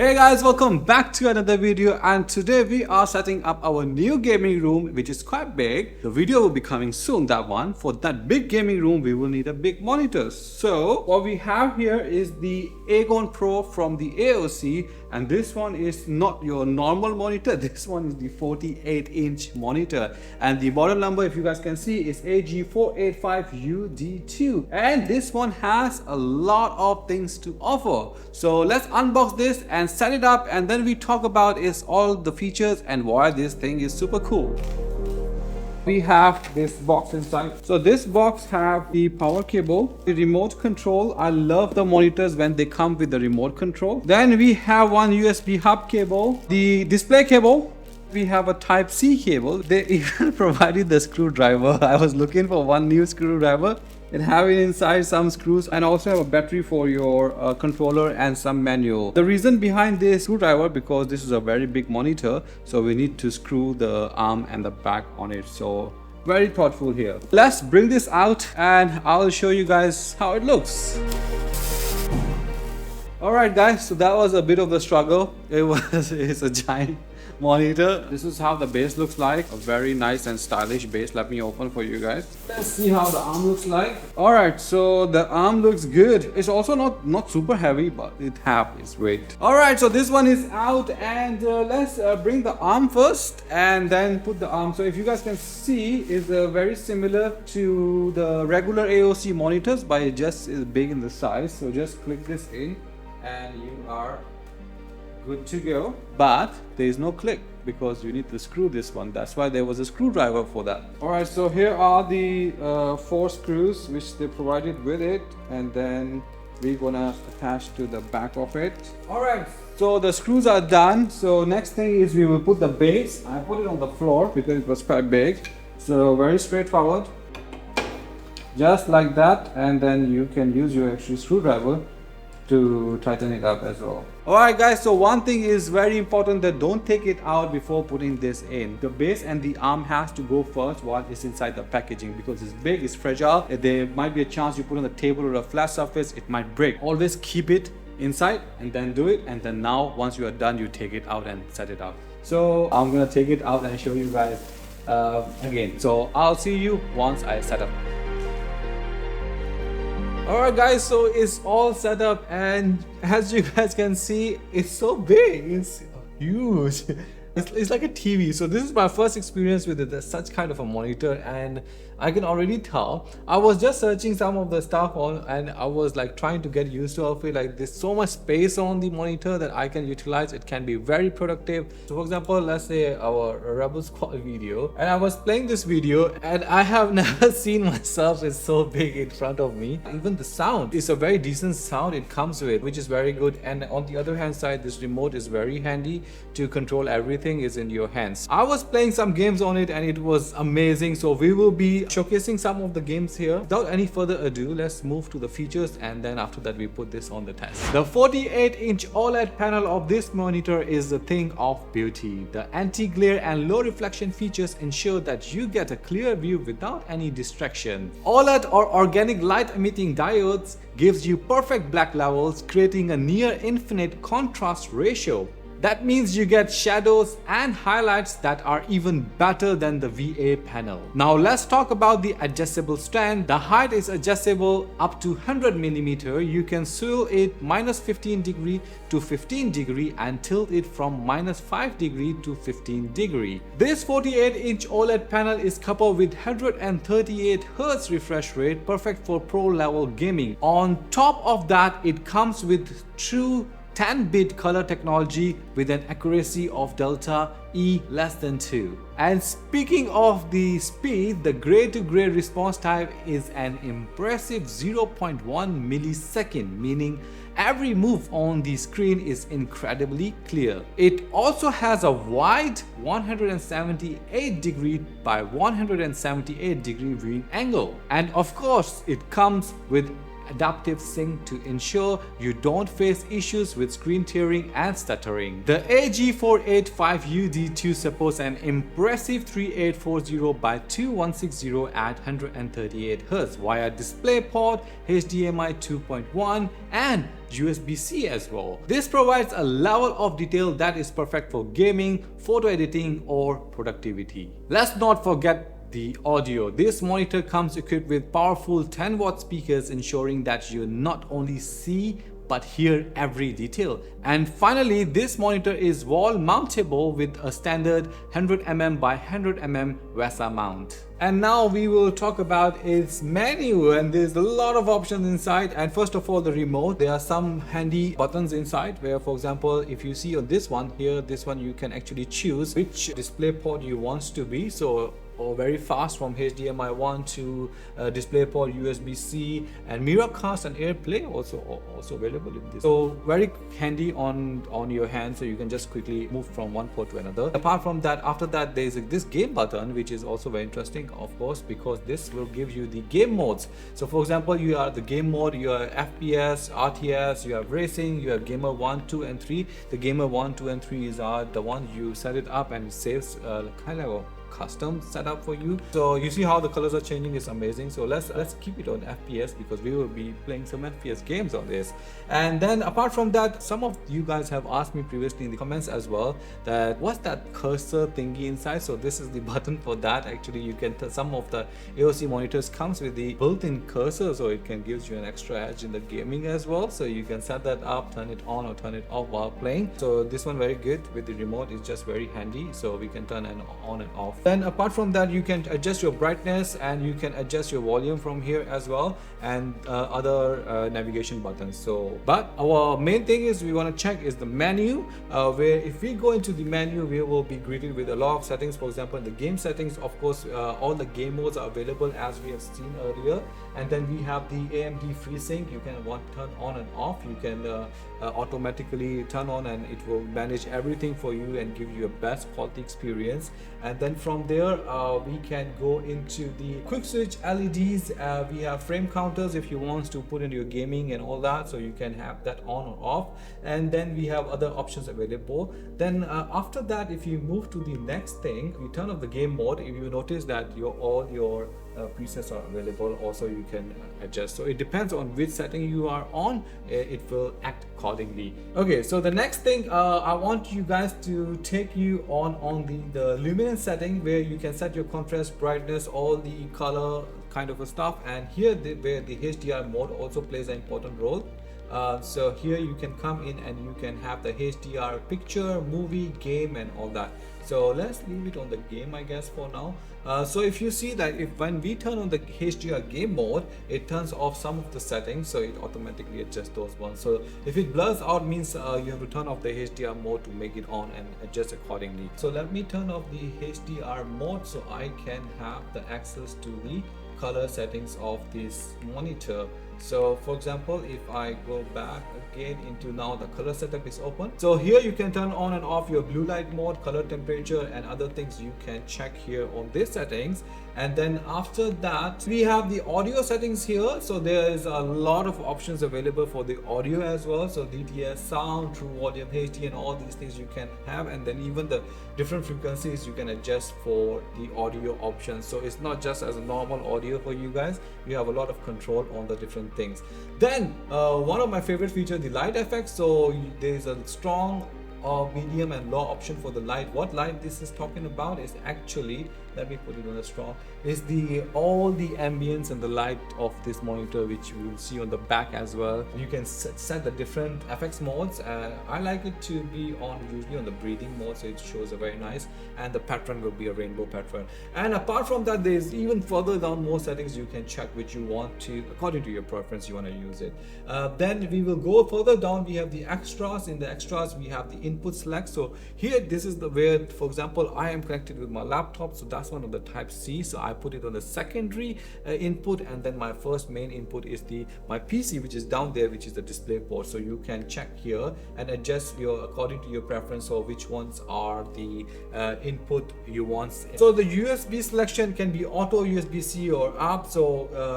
Hey guys, welcome back to another video, and today we are setting up our new gaming room, which is quite big. The video will be coming soon, that one. For that big gaming room, we will need a big monitor. So what we have here is the AGON Pro from the AOC, and this one is not your normal monitor. This one is the 48-inch monitor, and the model number, if you guys can see, is AG485UD2, and this one has a lot of things to offer. So let's unbox this and set it up, and then we talk about all the features and why this thing is super cool. We have this box inside. So this box have the power cable, the remote control. I love the monitors when they come with the remote control. Then we have one USB hub cable, the display cable. We have a type C cable. They even provided the screwdriver. I was looking for one new screwdriver. It have inside some screws, and also have a battery for your controller and some manual. The reason behind this screwdriver, because this is a very big monitor, so we need to screw the arm and the back on it. So very thoughtful here. Let's bring this out and I'll show you guys how it looks. Alright guys, so that was a bit of a struggle. It's a giant monitor. This is how the base looks like. A very nice and stylish base. Let me open for you guys. Let's see how the arm looks like. Alright, so the arm looks good. It's also not super heavy, but it has its weight. Alright, so this one is out, and let's bring the arm first and then put the arm. So if you guys can see, it's very similar to the regular AOC monitors, but it just is big in the size. So just click this in and you are good to go. But there is no click because you need to screw this one. That's why there was a screwdriver for that. Alright, so here are the 4 screws which they provided with it, and then we're gonna attach to the back of it. Alright, so the screws are done. So next thing is we will put the base. I put it on the floor because it was quite big. So very straightforward, just like that, and then you can use your extra screwdriver to tighten it up as well. Alright guys, so one thing is very important, that don't take it out before putting this in. The base and the arm has to go first while it's inside the packaging, because it's big, it's fragile. There might be a chance you put on the table or a flat surface, it might break. Always keep it inside and then do it, and then now once you are done, you take it out and set it up. So I'm gonna take it out and show you guys again. So I'll see you once I set up. Alright guys, so it's all set up, and as you guys can see, it's so big, it's huge. It's like a TV. So this is my first experience with such kind of a monitor, and I can already tell. I was just searching some of the stuff on, and I was like trying to get used to it. Like there's so much space on the monitor that I can utilize. It can be very productive. So for example, let's say our Rebel Squad video, and I was playing this video, and I have never seen myself is so big in front of me. Even the sound is a very decent sound it comes with, which is very good. And on the other hand side, this remote is very handy to control everything is in your hands. I was playing some games on it and it was amazing. So we will be showcasing some of the games here. Without any further ado, let's move to the features, and then after that we put this on the test. The 48-inch OLED panel of this monitor is a thing of beauty. The anti-glare and low reflection features ensure that you get a clear view without any distraction. OLED, or organic light emitting diodes, gives you perfect black levels, creating a near infinite contrast ratio. That means you get shadows and highlights that are even better than the VA panel. Now let's talk about the adjustable stand. The height is adjustable up to 100 mm. You can swivel it -15 degree to 15 degree and tilt it from -5 degree to 15 degree. This 48-inch OLED panel is coupled with 138 Hz refresh rate, perfect for pro level gaming. On top of that, it comes with true 10-bit color technology with an accuracy of delta E less than 2. And speaking of the speed, the gray to gray response time is an impressive 0.1 millisecond, meaning every move on the screen is incredibly clear. It also has a wide 178 degree by 178 degree viewing angle. And of course, it comes with adaptive sync to ensure you don't face issues with screen tearing and stuttering. The AG485UD2 supports an impressive 3840 by 2160 at 138 Hz via DisplayPort, HDMI 2.1 and USB-C as well. This provides a level of detail that is perfect for gaming, photo editing or productivity. Let's not forget the audio. This monitor comes equipped with powerful 10-watt speakers, ensuring that you not only see but hear every detail. And finally, this monitor is wall mountable with a standard 100mm by 100mm VESA mount. And now we will talk about its menu, and there's a lot of options inside. And first of all, the remote. There are some handy buttons inside where, for example, if you see on this one here, this one you can actually choose which display port you want to be. So or very fast from HDMI 1 to DisplayPort, USB-C, and Mirrorcast and AirPlay also available in this. So very handy on your hand, so you can just quickly move from one port to another. Apart from that, after that there's this game button, which is also very interesting, of course, because this will give you the game modes. So for example, you are the game mode, you are FPS, RTS, you have racing, you have gamer 1, 2 and 3. The gamer 1, 2 and 3 are the ones you set it up and it saves kind of a custom setup for you. So you see how the colors are changing, is amazing. So let's keep it on FPS because we will be playing some FPS games on this. And then apart from that, some of you guys have asked me previously in the comments as well that what's that cursor thingy inside. So this is the button for that. Actually, you can some of the AOC monitors comes with the built-in cursor, so it can give you an extra edge in the gaming as well. So you can set that up, turn it on or turn it off while playing. So this one very good with the remote, is just very handy, so we can turn it on and off. Then apart from that, you can adjust your brightness and you can adjust your volume from here as well, and other navigation buttons. So but our main thing is we want to check is the menu, where if we go into the menu, we will be greeted with a lot of settings. For example, in the game settings, of course, all the game modes are available as we have seen earlier. And then we have the AMD FreeSync. You can turn on and off. You can automatically turn on and it will manage everything for you and give you a best quality experience. And then from there we can go into the quick switch LEDs. We have frame counters if you want to put in your gaming and all that, so you can have that on or off. And then we have other options available. Then after that, if you move to the next thing, you turn off the game mode. If you notice that all your presets are available, also you can adjust. So it depends on which setting you are on, it will act accordingly. Okay, so the next thing I want you guys to take you on the luminance setting, where you can set your contrast, brightness, all the color kind of a stuff. And here where the HDR mode also plays an important role. So here you can come in and you can have the HDR picture, movie, game and all that. So let's leave it on the game, I guess, for now. So if you see that when we turn on the HDR game mode, it turns off some of the settings, so it automatically adjusts those ones. So if it blurs out, means you have to turn off the HDR mode to make it on and adjust accordingly. So let me turn off the HDR mode so I can have the access to the color settings of this monitor. So for example, if I go back again into now the color setup is open. So here you can turn on and off your blue light mode, color temperature and other things you can check here on this settings. And then after that, we have the audio settings here. So there is a lot of options available for the audio as well. So DTS, sound, true volume, HD and all these things you can have. And then even the different frequencies you can adjust for the audio options. So it's not just as a normal audio for you guys. You have a lot of control on the different things. Then one of my favorite features, the light effects. So there's a strong medium and low option for the light. What light this is talking about is actually, let me put it on a strong, is all the ambience and the light of this monitor, which you will see on the back as well. You can set the different FX modes. I like it to be usually on the breathing mode, so it shows a very nice, and the pattern will be a rainbow pattern. And apart from that, there's even further down more settings you can check which you want to, according to your preference, you want to use it. Then we will go further down. We have the extras. In the extras we have the input select. So here this is where, for example, I am connected with my laptop, so last one on the type C, so I put it on the secondary input, and then my first main input is my PC, which is down there, which is the display port. So you can check here and adjust your according to your preference or which ones are the input you want. So the USB selection can be auto USB-C or up, so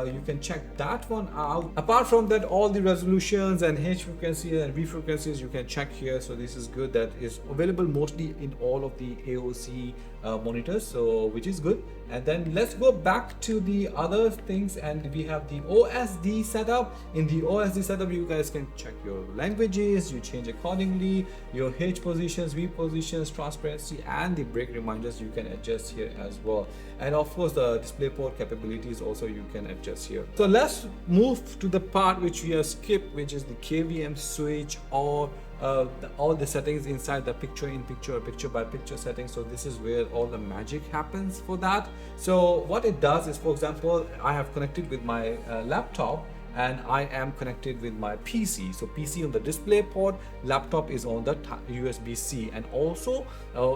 you can check that one out. Apart from that, all the resolutions and H frequency and V frequencies you can check here. So this is good. That is available mostly in all of the AOC monitors, so which is good. And then let's go back to the other things, and we have the OSD setup. In the OSD setup, you guys can check your languages, you change accordingly, your H positions, V positions, transparency, and the break reminders you can adjust here as well. And of course the DisplayPort capabilities also you can adjust here. So let's move to the part which we have skipped, which is the KVM switch, or all the settings inside the picture-in-picture or picture-by-picture settings. So this is where all the magic happens for that. So what it does is, for example, I have connected with my laptop, and I am connected with my PC. So PC on the display port, laptop is on the USB-C, and also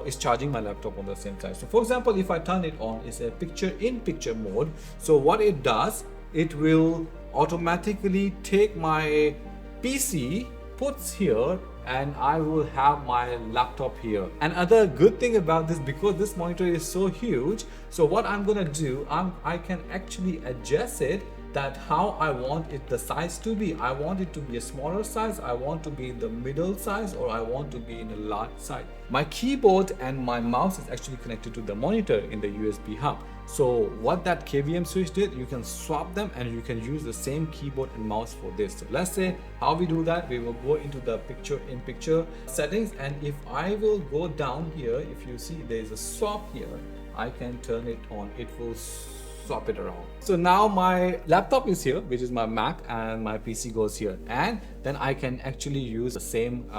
is charging my laptop on the same side. So for example, if I turn it on, it's a picture-in-picture mode. So what it does, it will automatically take my PC, puts here, and I will have my laptop here. Another good thing about this, because this monitor is so huge, so what I'm gonna do, I can actually adjust it that how I want it the size to be. I want it to be a smaller size, I want to be in the middle size, or I want to be in a large size. My keyboard and my mouse is actually connected to the monitor in the USB hub. So what that KVM switch did, you can swap them and you can use the same keyboard and mouse for this. So let's say how we do that. We will go into the picture-in-picture settings, and if I will go down here, if you see there is a swap here, I can turn it on. It will swap it around. So now my laptop is here, which is my Mac, and my PC goes here, and then I can actually use the same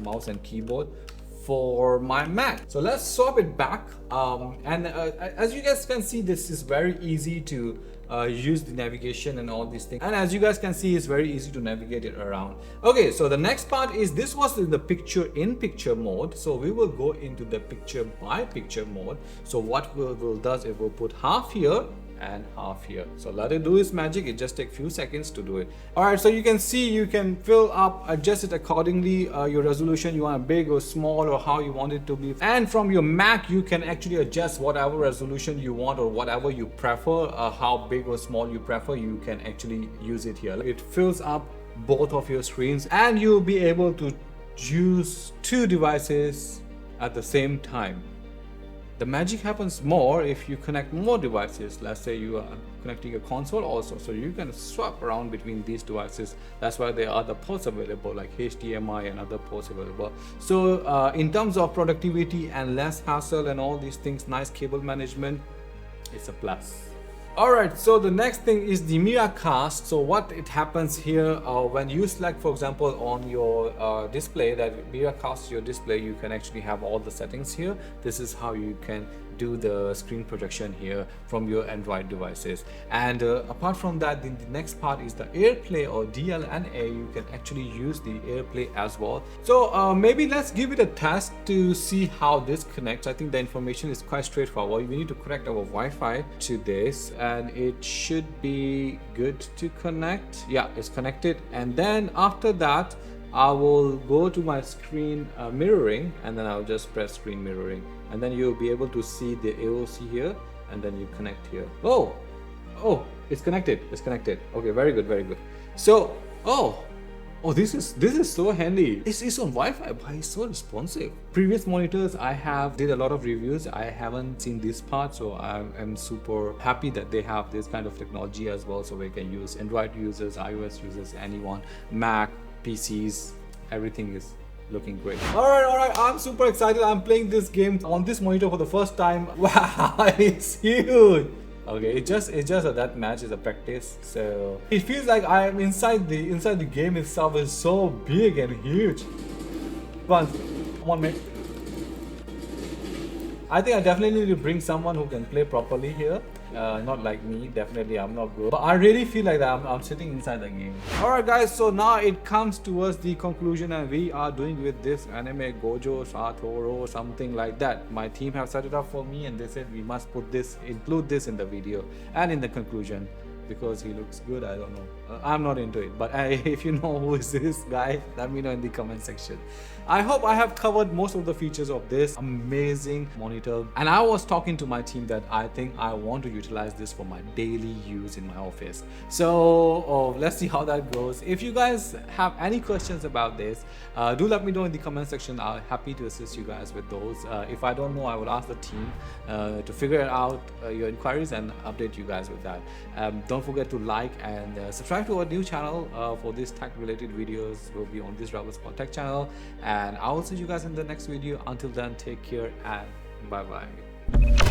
mouse and keyboard for my Mac. So let's swap it back, as you guys can see, this is very easy to use the navigation and all these things, and as you guys can see, it's very easy to navigate it around. Okay, so the next part is, this was in the picture-in-picture mode, so we will go into the picture-by-picture mode. So what will does, it will put half here and half here. So let it do its magic. It just takes few seconds to do it. All right, so you can see, you can fill up, adjust it accordingly, your resolution, you want big or small, or how you want it to be. And from your Mac, you can actually adjust whatever resolution you want, or whatever you prefer, how big or small you prefer, you can actually use it here. It fills up both of your screens, and you'll be able to use two devices at the same time. The magic happens more if you connect more devices. Let's say you are connecting a console also, so you can swap around between these devices. That's why there are other ports available, like HDMI and other ports available. So in terms of productivity and less hassle and all these things, nice cable management, it's a plus. Alright, so the next thing is the Mirrorcast. So what it happens here, when you select, for example, on your display, that Mirrorcast your display, you can actually have all the settings here. This is how you can do the screen projection here from your Android devices. And apart from that, the next part is the AirPlay or DLNA. You can actually use the AirPlay as well. So maybe let's give it a test to see how this connects. I think the information is quite straightforward. We need to connect our Wi-Fi to this, and it should be good to connect. Yeah, it's connected. And then after that, I will go to my screen mirroring, and then I'll just press screen mirroring, and then you'll be able to see the AOC here, and then you connect here. Oh, it's connected. It's connected. Okay, very good, very good. So, this is so handy. It's on Wi-Fi, but it's so responsive. Previous monitors I have did a lot of reviews. I haven't seen this part, so I'm super happy that they have this kind of technology as well, so we can use Android users, iOS users, anyone, Mac, PCs, everything is looking great. All right, I'm super excited. I'm playing this game on this monitor for the first time. Wow, it's huge. Okay, it's just that match is a practice, so it feels like I am inside the game itself is so big and huge. Come on, mate. I think I definitely need to bring someone who can play properly here. not like me. Definitely I'm not good, but I really feel like that I'm sitting inside the game. Alright guys, so now it comes towards the conclusion, and we are doing with this anime Gojo Satoru, something like that. My team have set it up for me and they said we must include this in the video and in the conclusion, because he looks good. I don't know, I'm not into it, but if you know who is this guy, let me know in the comment section. I hope I have covered most of the features of this amazing monitor, and I was talking to my team that I think I want to utilize this for my daily use in my office. So let's see how that goes. If you guys have any questions about this, do let me know in the comment section. I'm happy to assist you guys with those. If I don't know, I will ask the team to figure out your inquiries and update you guys with that. Don't forget to like and subscribe to our new channel for these tech related videos. Will be on this Rebel Squad Tech channel, and I will see you guys in the next video. Until then, take care and bye bye.